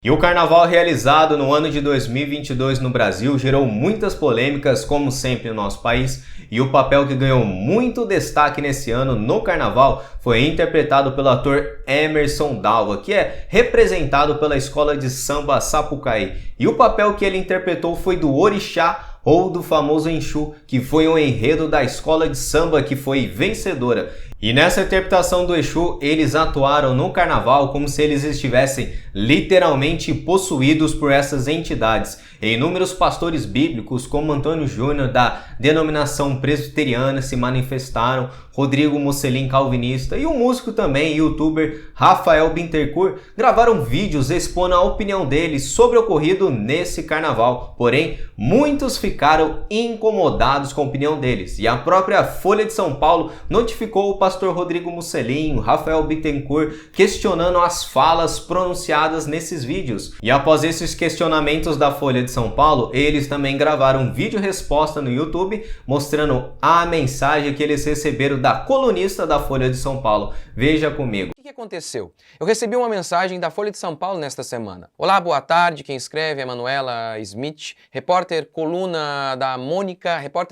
E o carnaval realizado no ano de 2022 no Brasil gerou muitas polêmicas, como sempre no nosso país, e o papel que ganhou muito destaque nesse ano no carnaval foi interpretado pelo ator Emerson Dalva, que é representado pela escola de samba Sapucaí. E o papel que ele interpretou foi do Orixá, ou do famoso Exu, que foi o enredo da escola de samba que foi vencedora. E nessa interpretação do Exu, eles atuaram no carnaval como se eles estivessem literalmente possuídos por essas entidades. E inúmeros pastores bíblicos, como Antônio Júnior, da denominação presbiteriana, se manifestaram, Rodrigo Mocelin, calvinista, e o músico também, youtuber Rafael Bittencourt, gravaram vídeos expondo a opinião deles sobre o ocorrido nesse carnaval. Porém, muitos ficaram incomodados com a opinião deles, e a própria Folha de São Paulo notificou o pastor Rodrigo Mocelin, o Rafael Bittencourt, questionando as falas pronunciadas nesses vídeos. E após esses questionamentos da Folha de São Paulo, eles também gravaram um vídeo resposta no YouTube, mostrando a mensagem que eles receberam da colunista da Folha de São Paulo. Veja comigo. O que aconteceu? Eu recebi uma mensagem da Folha de São Paulo nesta semana. Olá, boa tarde. Quem escreve é Manuela Smith, repórter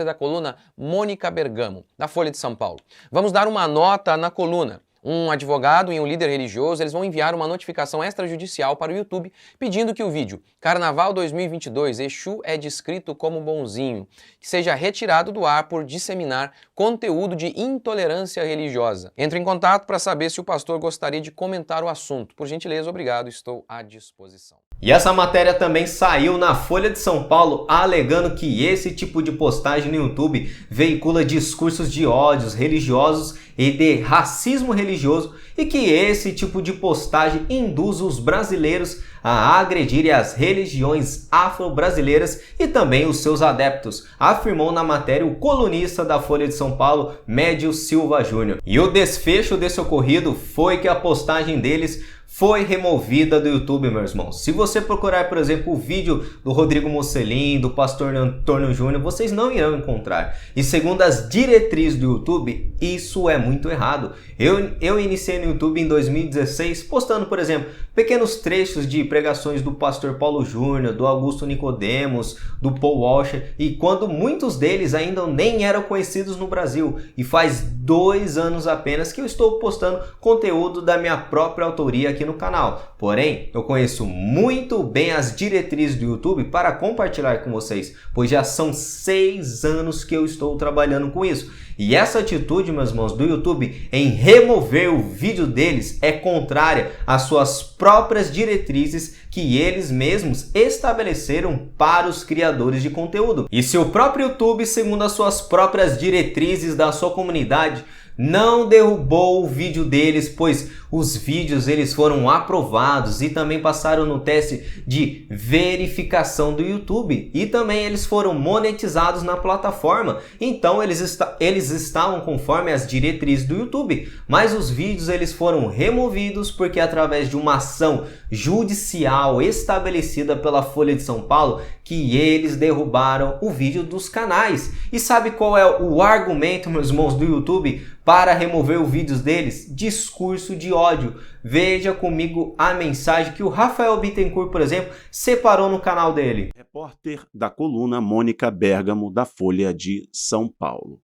da coluna Mônica Bergamo, da Folha de São Paulo. Vamos dar uma nota na coluna. Um advogado e um líder religioso, eles vão enviar uma notificação extrajudicial para o YouTube pedindo que o vídeo Carnaval 2022, Exu é descrito como bonzinho, que seja retirado do ar por disseminar conteúdo de intolerância religiosa. Entre em contato para saber se o pastor gostaria de comentar o assunto. Por gentileza, obrigado, estou à disposição. E essa matéria também saiu na Folha de São Paulo, alegando que esse tipo de postagem no YouTube veicula discursos de ódios religiosos e de racismo religioso, e que esse tipo de postagem induz os brasileiros a agredirem as religiões afro-brasileiras e também os seus adeptos, afirmou na matéria o colunista da Folha de São Paulo, Médio Silva Júnior. E o desfecho desse ocorrido foi que a postagem deles foi removida do YouTube, meus irmãos. Se você procurar, por exemplo, o vídeo do Rodrigo Mocelin, do pastor Antônio Júnior, vocês não irão encontrar. E segundo as diretrizes do YouTube, isso é muito errado. Eu iniciei no YouTube em 2016, postando, por exemplo, pequenos trechos de pregações do pastor Paulo Júnior, do Augusto Nicodemos, do Paul Washer, e quando muitos deles ainda nem eram conhecidos no Brasil. E faz 2 anos apenas que eu estou postando conteúdo da minha própria autoria aqui no canal. Porém, eu conheço muito bem as diretrizes do YouTube para compartilhar com vocês, pois já são 6 anos que eu estou trabalhando com isso. E essa atitude, meus irmãos, do YouTube em remover o vídeo deles é contrária às suas próprias diretrizes que eles mesmos estabeleceram para os criadores de conteúdo. E se o próprio YouTube, segundo as suas próprias diretrizes da sua comunidade, não derrubou o vídeo deles, pois os vídeos eles foram aprovados e também passaram no teste de verificação do YouTube, e também eles foram monetizados na plataforma. Então eles estavam conforme as diretrizes do YouTube, mas os vídeos eles foram removidos porque através de uma ação judicial estabelecida pela Folha de São Paulo que eles derrubaram o vídeo dos canais. E sabe qual é o argumento, meus irmãos, do YouTube para remover os vídeos deles? Discurso de ódio. Veja comigo a mensagem que o Rafael Bittencourt, por exemplo, separou no canal dele. Repórter da coluna Mônica Bergamo, da Folha de São Paulo.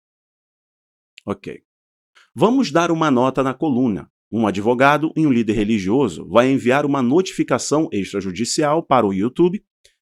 Ok. Vamos dar uma nota na coluna. Um advogado e um líder religioso vai enviar uma notificação extrajudicial para o YouTube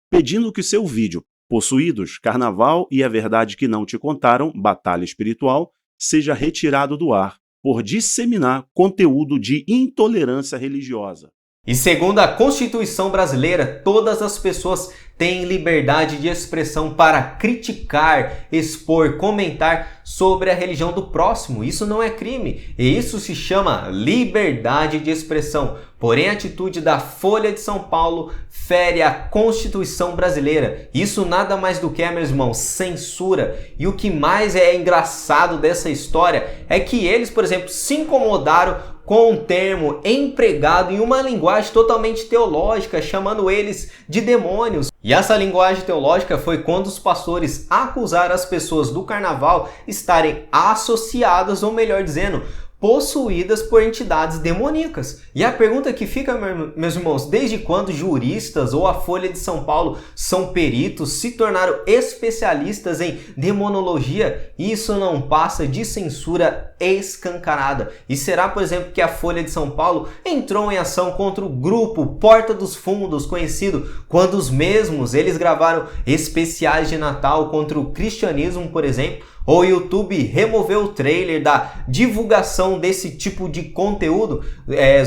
pedindo que seu vídeo, Possuídos, Carnaval e a Verdade que Não Te Contaram, Batalha Espiritual, seja retirado do ar por disseminar conteúdo de intolerância religiosa. E segundo a Constituição brasileira, todas as pessoas têm liberdade de expressão para criticar, expor, comentar sobre a religião do próximo. Isso não é crime, e isso se chama liberdade de expressão. Porém, a atitude da Folha de São Paulo fere a Constituição brasileira. Isso nada mais do que, meus irmãos, censura. E o que mais é engraçado dessa história é que eles, por exemplo, se incomodaram com um termo empregado em uma linguagem totalmente teológica, chamando eles de demônios. E essa linguagem teológica foi quando os pastores acusaram as pessoas do carnaval estarem associadas, ou melhor dizendo, possuídas por entidades demoníacas. E a pergunta que fica, meus irmãos, desde quando juristas ou a Folha de São Paulo são peritos, se tornaram especialistas em demonologia? Isso não passa de censura escancarada. E será, por exemplo, que a Folha de São Paulo entrou em ação contra o grupo Porta dos Fundos, conhecido quando os mesmos eles gravaram especiais de Natal contra o cristianismo, por exemplo? O YouTube removeu o trailer da divulgação desse tipo de conteúdo,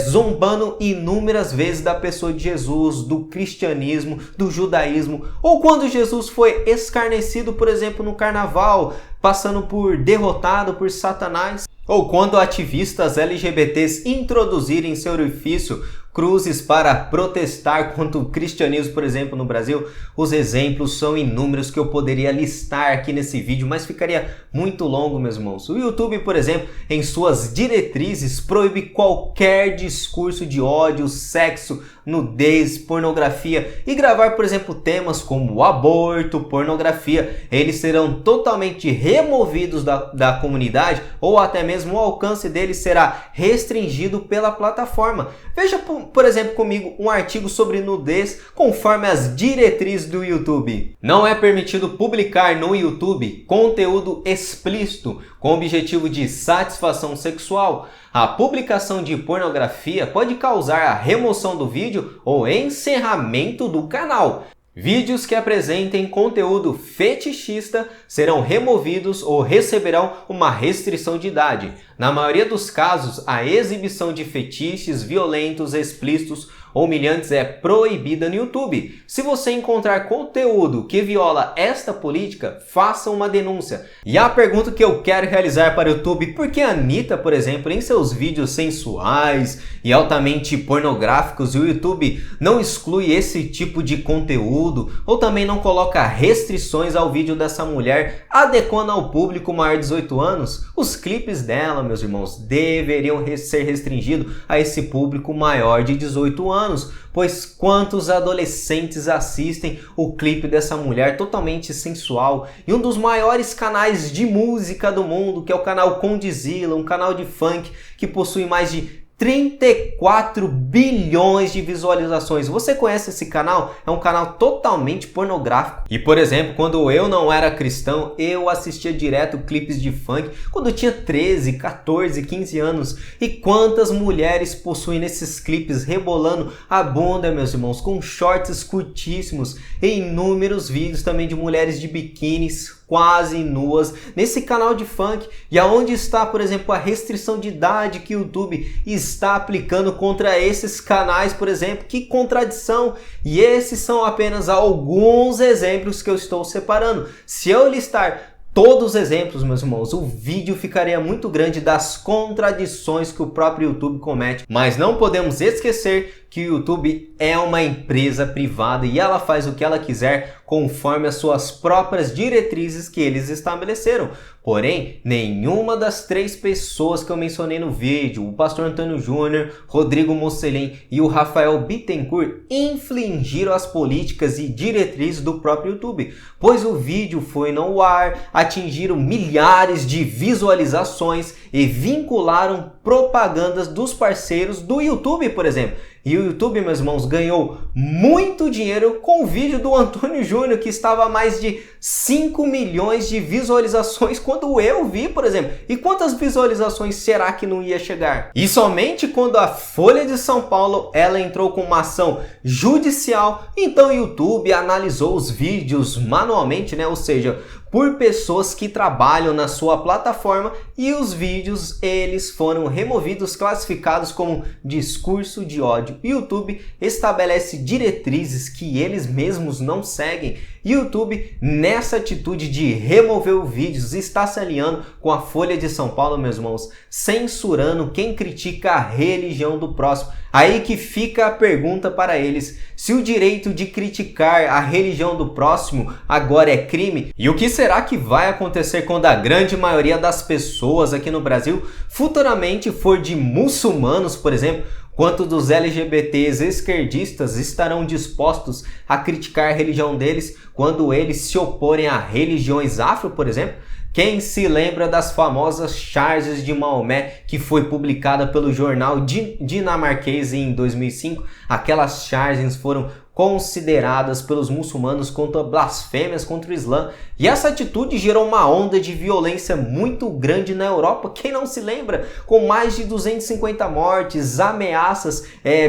zombando inúmeras vezes da pessoa de Jesus, do cristianismo, do judaísmo, ou quando Jesus foi escarnecido, por exemplo, no carnaval, passando por derrotado por Satanás, ou quando ativistas LGBTs introduzirem em seu orifício cruzes para protestar contra o cristianismo, por exemplo, no Brasil. Os exemplos são inúmeros que eu poderia listar aqui nesse vídeo, mas ficaria muito longo, meus irmãos. O YouTube, por exemplo, em suas diretrizes, proíbe qualquer discurso de ódio, sexo, nudez, pornografia e gravar, por exemplo, temas como aborto, pornografia. Eles serão totalmente removidos da comunidade ou até mesmo o alcance deles será restringido pela plataforma. Veja, por exemplo, comigo um artigo sobre nudez conforme as diretrizes do YouTube. Não é permitido publicar no YouTube conteúdo explícito com objetivo de satisfação sexual. A publicação de pornografia pode causar a remoção do vídeo ou encerramento do canal. Vídeos que apresentem conteúdo fetichista serão removidos ou receberão uma restrição de idade. Na maioria dos casos, a exibição de fetiches violentos, explícitos ou humilhantes é proibida no YouTube. Se você encontrar conteúdo que viola esta política, faça uma denúncia. E a pergunta que eu quero realizar para o YouTube: por que a Anitta, por exemplo, em seus vídeos sensuais e altamente pornográficos, o YouTube não exclui esse tipo de conteúdo ou também não coloca restrições ao vídeo dessa mulher, adequando ao público maior de 18 anos? Os clipes dela, meus irmãos, deveriam ser restringidos a esse público maior de 18 anos, pois quantos adolescentes assistem o clipe dessa mulher totalmente sensual? E um dos maiores canais de música do mundo, que é o canal Condzilla, um canal de funk que possui mais de 34 bilhões de visualizações. Você conhece esse canal? É um canal totalmente pornográfico. E, por exemplo, quando eu não era cristão, eu assistia direto clipes de funk quando eu tinha 13, 14, 15 anos. E quantas mulheres possuem nesses clipes rebolando a bunda, meus irmãos, com shorts curtíssimos, e inúmeros vídeos também de mulheres de biquínis quase nuas nesse canal de funk. E aonde está, por exemplo, a restrição de idade que o YouTube está aplicando contra esses canais, por exemplo? Que contradição! E esses são apenas alguns exemplos que eu estou separando. Se eu listar todos os exemplos, meus irmãos, o vídeo ficaria muito grande das contradições que o próprio YouTube comete. Mas não podemos esquecer que o YouTube é uma empresa privada e ela faz o que ela quiser conforme as suas próprias diretrizes que eles estabeleceram. Porém, nenhuma das três pessoas que eu mencionei no vídeo, o pastor Antônio Júnior, Rodrigo Mocelin e o Rafael Bittencourt, infringiram as políticas e diretrizes do próprio YouTube, pois o vídeo foi no ar, atingiram milhares de visualizações e vincularam propagandas dos parceiros do YouTube, por exemplo. E o YouTube, meus irmãos, ganhou muito dinheiro com o vídeo do Antônio Júnior, que estava a mais de 5 milhões de visualizações quando eu vi, por exemplo. E quantas visualizações será que não ia chegar? E somente quando a Folha de São Paulo ela entrou com uma ação judicial, então o YouTube analisou os vídeos manualmente, né? Ou seja, por pessoas que trabalham na sua plataforma, e os vídeos eles foram removidos, classificados como discurso de ódio. O YouTube estabelece diretrizes que eles mesmos não seguem. E o YouTube, nessa atitude de remover os vídeos, está se alinhando com a Folha de São Paulo, meus irmãos, censurando quem critica a religião do próximo. Aí que fica a pergunta para eles: se o direito de criticar a religião do próximo agora é crime, e o que será que vai acontecer quando a grande maioria das pessoas aqui no Brasil futuramente for de muçulmanos, por exemplo? Quanto dos LGBTs esquerdistas estarão dispostos a criticar a religião deles quando eles se oporem a religiões afro, por exemplo? Quem se lembra das famosas charges de Maomé que foi publicada pelo jornal dinamarquês em 2005? Aquelas charges foram consideradas pelos muçulmanos contra blasfêmias contra o Islã. E essa atitude gerou uma onda de violência muito grande na Europa. Quem não se lembra? Com mais de 250 mortes, ameaças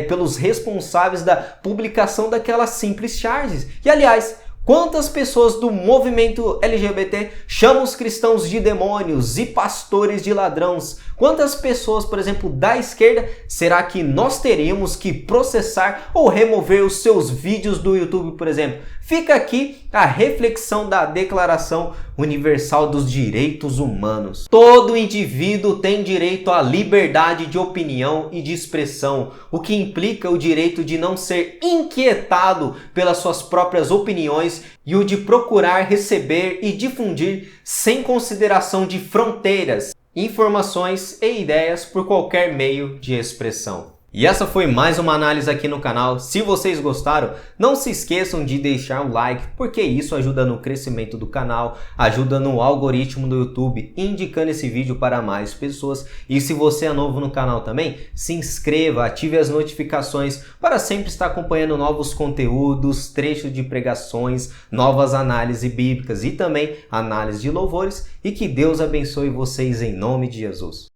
pelos responsáveis da publicação daquelas simples charges. E aliás, quantas pessoas do movimento LGBT chamam os cristãos de demônios e pastores de ladrões? Quantas pessoas, por exemplo, da esquerda, será que nós teríamos que processar ou remover os seus vídeos do YouTube, por exemplo? Fica aqui a reflexão da Declaração Universal dos Direitos Humanos. Todo indivíduo tem direito à liberdade de opinião e de expressão, o que implica o direito de não ser inquietado pelas suas próprias opiniões e o de procurar receber e difundir sem consideração de fronteiras, informações e ideias por qualquer meio de expressão. E essa foi mais uma análise aqui no canal. Se vocês gostaram, não se esqueçam de deixar um like, porque isso ajuda no crescimento do canal, ajuda no algoritmo do YouTube, indicando esse vídeo para mais pessoas. E se você é novo no canal também, se inscreva, ative as notificações para sempre estar acompanhando novos conteúdos, trechos de pregações, novas análises bíblicas e também análise de louvores. E que Deus abençoe vocês em nome de Jesus.